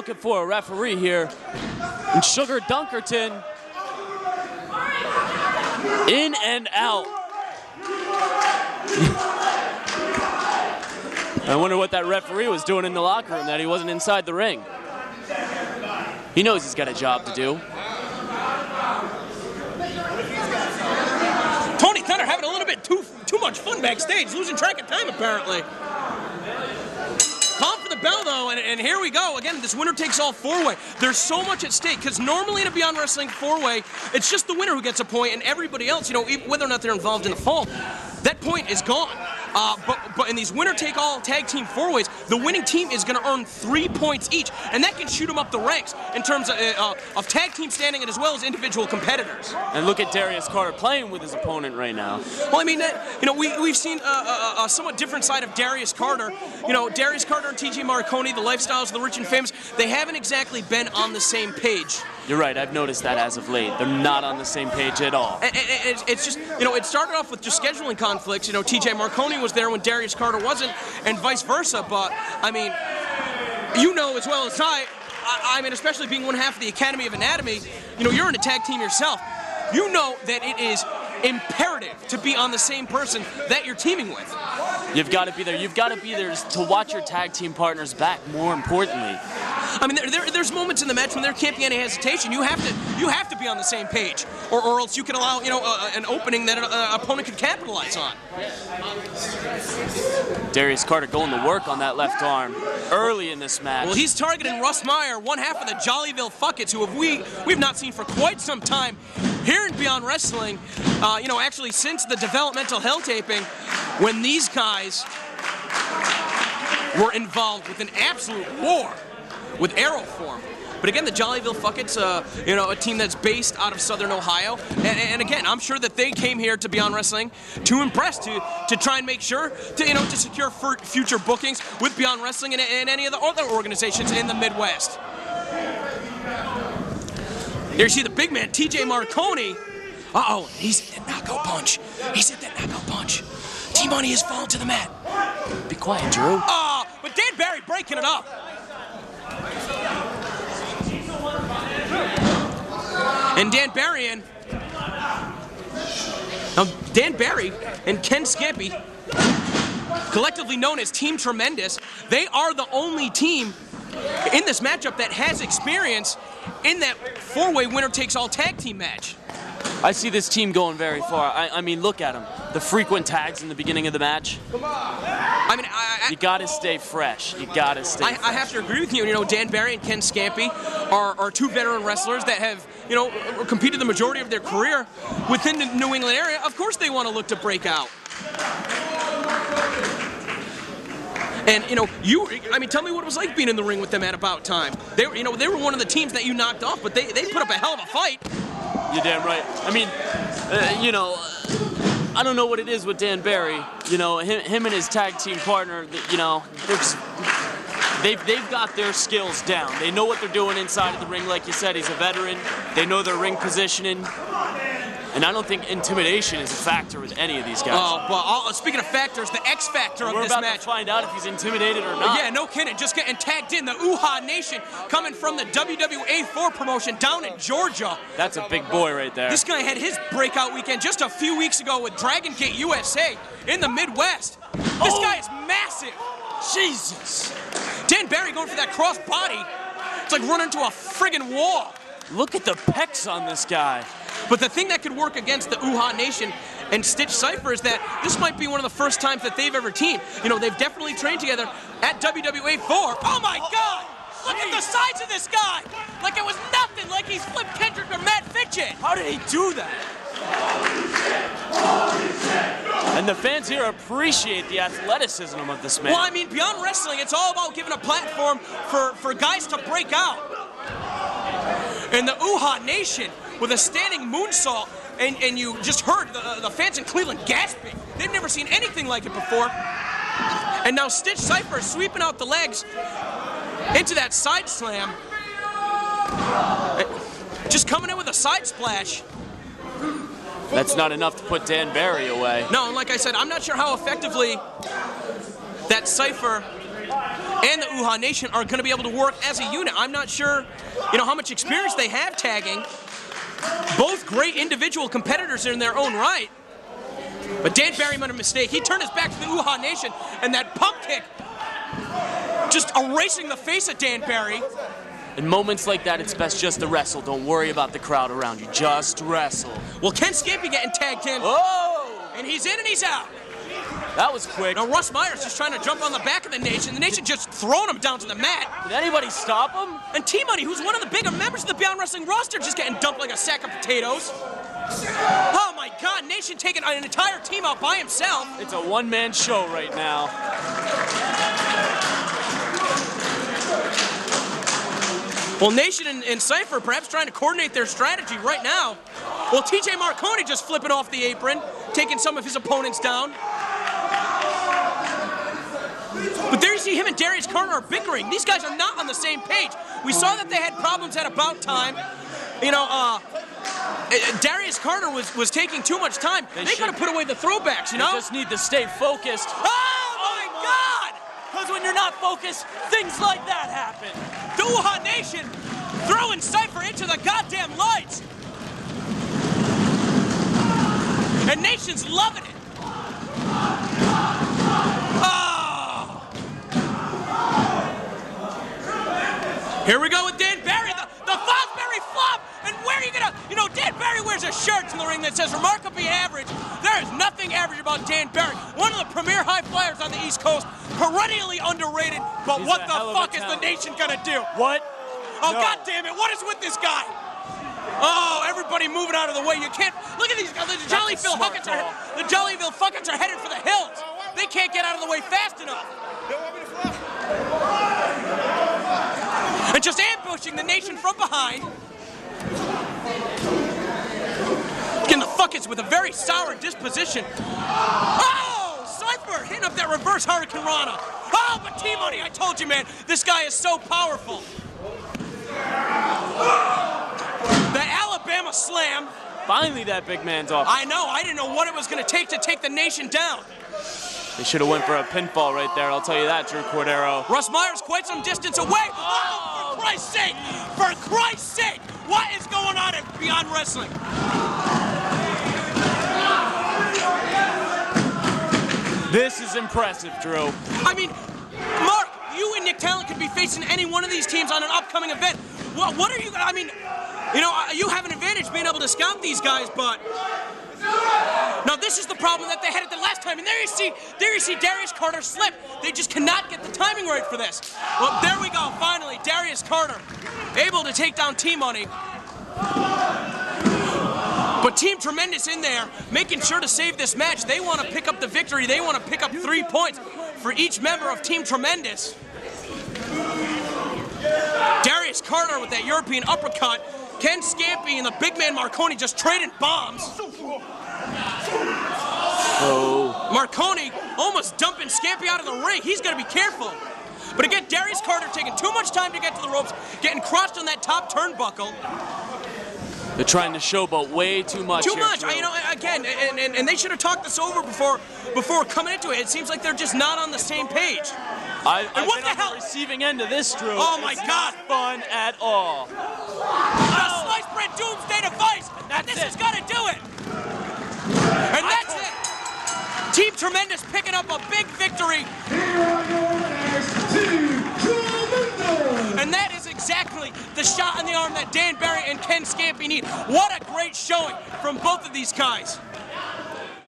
looking for a referee here. And Sugar Dunkerton in and out. I wonder what that referee was doing in the locker room, that he wasn't inside the ring. He knows he's got a job to do. Tony Thunder having a little bit too much fun backstage, losing track of time apparently. Calling for the bell though, and here we go. Again, this winner takes all four-way. There's so much at stake, because normally in a Beyond Wrestling four-way, it's just the winner who gets a point, and everybody else, you know, whether or not they're involved in the fall, that point is gone. But in these winner-take-all tag team four-ways, the winning team is going to earn 3 points each, and that can shoot them up the ranks in terms of tag team standing and as well as individual competitors. And look at Darius Carter playing with his opponent right now. Well, I mean, you know, we've seen a somewhat different side of Darius Carter. You know, Darius Carter and TJ Marconi, the lifestyles of the rich and famous, they haven't exactly been on the same page. You're right, I've noticed that as of late. They're not on the same page at all. And it's just, you know, it started off with just scheduling conflicts. You know, TJ Marconi was there when Darius Carter wasn't, and vice versa. But, I mean, you know as well as I mean, especially being one half of the Academy of Anatomy, you know, you're in a tag team yourself. You know that it is imperative to be on the same person that you're teaming with. You've got to be there. You've got to be there to watch your tag team partners back, more importantly. I mean, there's moments in the match when there can't be any hesitation. You have to be on the same page, or else you can allow, you know, an opening that an opponent could capitalize on. Darius Carter going to work on that left arm early in this match. Well, he's targeting Russ Meyer, one half of the Jollyville Fuckets, who we've not seen for quite some time here in Beyond Wrestling. You know, actually since the developmental hell taping, when these guys were involved with an absolute war with Aeroform. But again, the Jollyville Fuckets, you know, a team that's based out of Southern Ohio. And again, I'm sure that they came here to Beyond Wrestling to impress, to try and make sure to, you know, to secure future bookings with Beyond Wrestling and any of the other organizations in the Midwest. Here you see the big man, TJ Marconi. Uh-oh, he's hit that knockout punch. He's hit that knockout punch. T-Money has fallen to the mat. Be quiet, Drew. Oh, but Dan Barry breaking it up. And Dan Barry and Ken Scampi, collectively known as Team Tremendous, they are the only team in this matchup that has experience in that four-way winner-takes-all tag team match. I see this team going very far. I mean, look at them. The frequent tags in the beginning of the match. I mean, you gotta stay fresh. You gotta stay fresh. I have to agree with you. You know, Dan Barry and Ken Scampi are two veteran wrestlers that have, you know, competed the majority of their career within the New England area. Of course they want to look to break out. And, you know, I mean, tell me what it was like being in the ring with them at About Time. They were, you know, they were one of the teams that you knocked off, but they put up a hell of a fight. You're damn right. I mean, you know, I don't know what it is with Dan Barry. You know, him and his tag team partner, you know, they've got their skills down. They know what they're doing inside of the ring. Like you said, he's a veteran. They know their ring positioning. And I don't think intimidation is a factor with any of these guys. Oh, well, speaking of factors, the X factor of this match. We're about to find out if he's intimidated or not. Yeah, no kidding. Just getting tagged in. The Uhaa Nation coming from the WWA4 promotion down in Georgia. That's a big boy right there. This guy had his breakout weekend just a few weeks ago with Dragon Gate USA in the Midwest. This guy is massive. Jesus. Dan Barry going for that cross body. It's like running into a friggin' wall. Look at the pecs on this guy. But the thing that could work against the Uhaa Nation and Stitch Sypher is that this might be one of the first times that they've ever teamed. You know, they've definitely trained together at WWA4. Oh my God! Look at the size of this guy! Like it was nothing, like he's Flip Kendrick or Matt Fitchett. How did he do that? And the fans here appreciate the athleticism of this man. Well, I mean, Beyond Wrestling, it's all about giving a platform for guys to break out. And the Uhaa Nation, with a standing moonsault, and you just heard the fans in Cleveland gasping. They've never seen anything like it before. And now Stitch Sypher sweeping out the legs into that side slam. Just coming in with a side splash. That's not enough to put Dan Barry away. No, and like I said, I'm not sure how effectively that Sypher and the Uhaa Nation are going to be able to work as a unit. I'm not sure, how much experience they have tagging. Both great individual competitors in their own right. But Dan Barry made a mistake. He turned his back to the Uhaa Nation, and that pump kick just erasing the face of Dan Barry. In moments like that, it's best just to wrestle. Don't worry about the crowd around you. Just wrestle. Well, Ken Scampi getting tagged in. Oh! And he's in and he's out. That was quick. Now Russ Myers just trying to jump on the back of the Nation. The Nation just throwing him down to the mat. Did anybody stop him? And T-Money, who's one of the bigger members of the Beyond Wrestling roster, just getting dumped like a sack of potatoes. Oh my God, Nation taking an entire team out by himself. It's a one-man show right now. Well, Nation and Sypher perhaps trying to coordinate their strategy right now. Well, TJ Marconi just flipping off the apron, taking some of his opponents down. But there you see him and Darius Carter are bickering. These guys are not on the same page. We saw that they had problems at About Time. Darius Carter was taking too much time. They gotta put away the throwbacks, They just need to stay focused. Oh my God! Because when you're not focused, things like that happen. The Uhaa Nation throwing Sypher into the goddamn lights. And Nation's loving it. Oh! Here we go with Dan Barry, the Fosbury flop. And where are you gonna, Dan Barry wears a shirt to the ring that says remarkably average. There is nothing average about Dan Barry. One of the premier high flyers on the East Coast, perennially underrated. But what the fuck is the Nation gonna do? What? Oh, no. God damn it, what is with this guy? Oh, everybody moving out of the way. You can't, look at these guys. The Jollyville fuckets are headed for the hills. They can't get out of the way fast enough. And just ambushing the Nation from behind. Again, the fuckets with a very sour disposition. Oh, Sypher hitting up that reverse Hurricane Rana. Oh, but T-Money, I told you, man, this guy is so powerful. The Alabama Slam. Finally, that big man's off. I know. I didn't know what it was going to take the Nation down. They should have went for a pinfall right there. I'll tell you that, Drew Cordero. Russ Myers quite some distance away. Oh, for Christ's sake! For Christ's sake! What is going on at Beyond Wrestling? This is impressive, Drew. I mean, Mark, you and Nick Talent could be facing any one of these teams on an upcoming event. What are you? I mean, you have an advantage being able to scout these guys, but now this is the problem that they had at the last time. And there you see Darius Carter slip. They just cannot get the timing right for this. Well, there we go. Finally, Darius Carter able to take down T-Money. But Team Tremendous in there, making sure to save this match. They want to pick up the victory. They want to pick up 3 points for each member of Team Tremendous. Darius Carter with that European uppercut. Ken Scampi and the big man Marconi just trading bombs. Oh. Marconi almost dumping Scampi out of the ring. He's got to be careful. But again, Darius Carter taking too much time to get to the ropes, getting crushed on that top turnbuckle. They're trying to showboat way too much. Too much. Again, and they should have talked this over before coming into it. It seems like they're just not on the same page. I've been on the receiving end of this, Drew. Oh my God! Not fun at all. The slice bread doomsday device. This has got to do it. And that's it. Team Tremendous picking up a big victory. And that is exactly the shot in the arm that Dan Barry and Ken Scampi need. What a great showing from both of these guys.